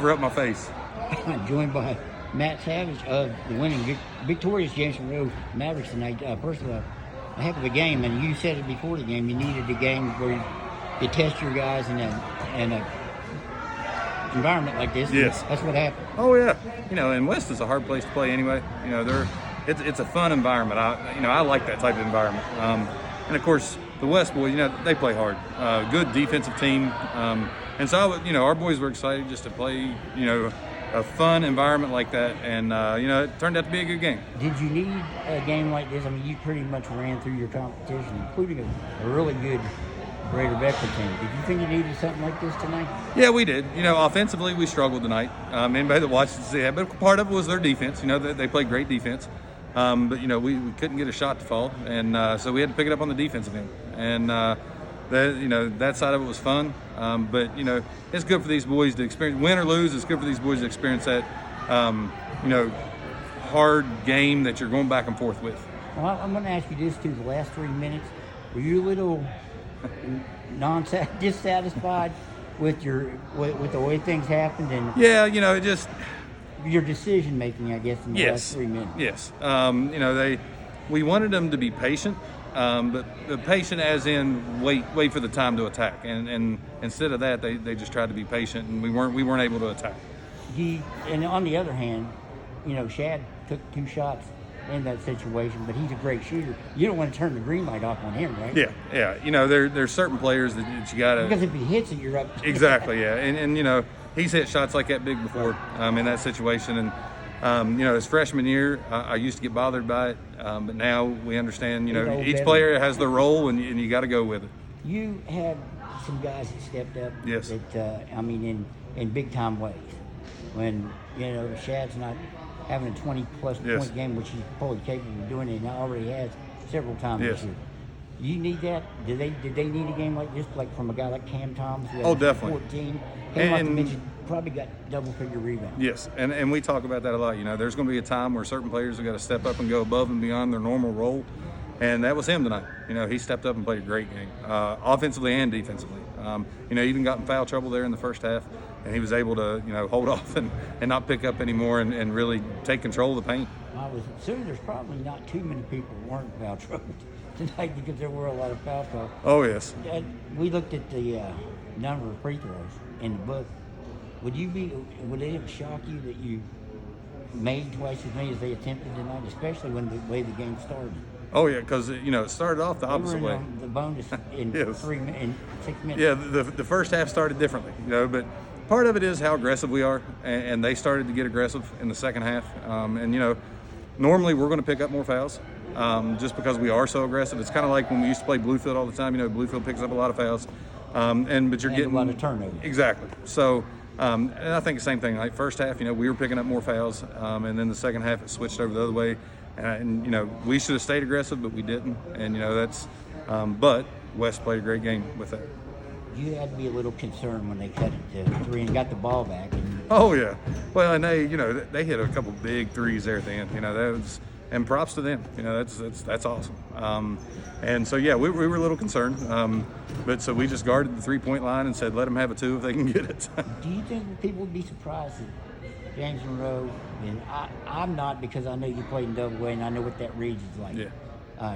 Cover up my face. Joined by Matt Sauvage of the winning victorious James Monroe Mavericks tonight. First of all, a heck of a game, and you said it before the game. You needed a game where you test your guys in a environment like this. Yes, that's what happened. Oh yeah, and West is a hard place to play anyway. It's a fun environment. I like that type of environment. And of course, the West boys, they play hard. Good defensive team. And so, our boys were excited just to play, a fun environment like that. And, it turned out to be a good game. Did you need a game like this? I mean, you pretty much ran through your competition, including a really good Greater Beckley team. Did you think you needed something like this tonight? Yeah, we did. Offensively, we struggled tonight. Anybody that watched it see that. But part of it was their defense. They played great defense. But, we couldn't get a shot to fall. And so we had to pick it up on the defensive end. And, that side of it was fun. But, it's good for these boys to experience, win or lose, it's good for these boys to experience that, hard game that you're going back and forth with. Well, I'm going to ask you this, too. The last 3 minutes, were you a little dissatisfied with with the way things happened? And yeah, it just... your decision-making, I guess, in the last 3 minutes. Yes. We wanted them to be patient. But the patient as in wait for the time to attack, and instead of that, they just tried to be patient, and we weren't able to attack. And on the other hand, Shad took 2 shots in that situation, but he's a great shooter. You don't want to turn the green light off on him, right? Yeah. There's certain players that you got to, because if he hits it, you're up. Exactly. Yeah, and he's hit shots like that big before in that situation, and his freshman year, I used to get bothered by it, but now we understand, each player has their role, and you got to go with it. You had some guys that stepped up. Yes. That, in big-time ways. When, Shad's not having a 20-plus point game, which he's fully capable of doing, and already has several times this year. You need that? Did they need a game like this, like from a guy like Cam Thomas? Who Definitely. 14. And probably got double-figure rebounds. Yes, and we talk about that a lot. There's going to be a time where certain players have got to step up and go above and beyond their normal role, and that was him tonight. He stepped up and played a great game, offensively and defensively. Even got in foul trouble there in the first half, and he was able to, hold off and not pick up anymore and really take control of the paint. I was assuming there's probably not too many people who weren't in foul trouble tonight because there were a lot of foul trouble. Oh, yes. We looked at the number of free throws in the book. Would it shock you that you made twice as many as they attempted tonight, especially when the way the game started? Oh yeah, because it started off the opposite way. The bonus in yes. 6 minutes. Yeah, the first half started differently, but part of it is how aggressive we are, and they started to get aggressive in the second half. Normally we're going to pick up more fouls, just because we are so aggressive. It's kind of like when we used to play Bluefield all the time. Bluefield picks up a lot of fouls, but you're getting a lot of turnovers. Exactly. So. And I think the same thing. Like first half, we were picking up more fouls, and then the second half it switched over the other way. And we should have stayed aggressive, but we didn't. And that's. But West played a great game with that. You had to be a little concerned when they cut it to 3 and got the ball back. Oh yeah. Well, and they hit a couple big threes there at the end. That was. And props to them. That's awesome. And so yeah, we were a little concerned, but so we just guarded the 3-point line and said let them have a 2 if they can get it. Do you think people would be surprised that James Monroe? And I'm not, because I know you played in Double A and I know what that region's like. Yeah.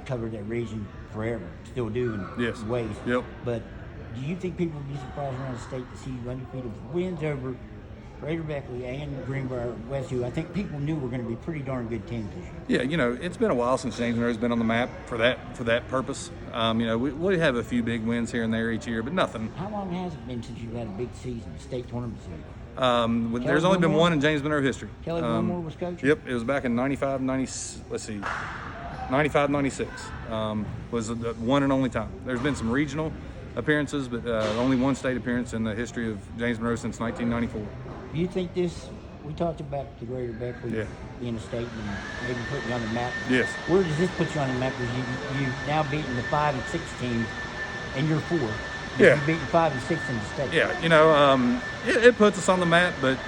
Covered that region forever, still do in ways. Yep. But do you think people would be surprised around the state to see undefeated wins over Greater Beckley and Greenbrier West, who I think people knew were going to be pretty darn good teams this year? Yeah, it's been a while since James Monroe's been on the map for that purpose. We have a few big wins here and there each year, but nothing. How long has it been since you've had a big season, state tournament season? There's only been one in James Monroe history. Kelly Wilmore was coaching? Yep, it was back in 95, 96. Was the one and only time. There's been some regional appearances, but only one state appearance in the history of James Monroe since 1994. Do you think we talked about the Greater Beckley being a state and maybe putting you on the map. Yes. Where does this put you on the map? Because you've now beaten the 5 and 6 teams, and you're 4. Yeah. You've beaten 5 and 6 in the state. Yeah, it puts us on the map, but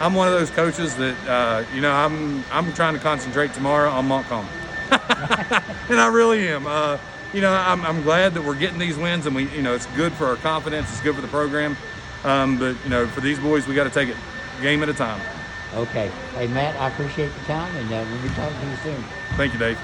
I'm one of those coaches that, I'm trying to concentrate tomorrow on Montcalm. And I really am. I'm glad that we're getting these wins, and it's good for our confidence. It's good for the program. But for these boys, we got to take it game at a time. Okay. Hey, Matt, I appreciate the time, and we'll be talking to you soon. Thank you, Dave.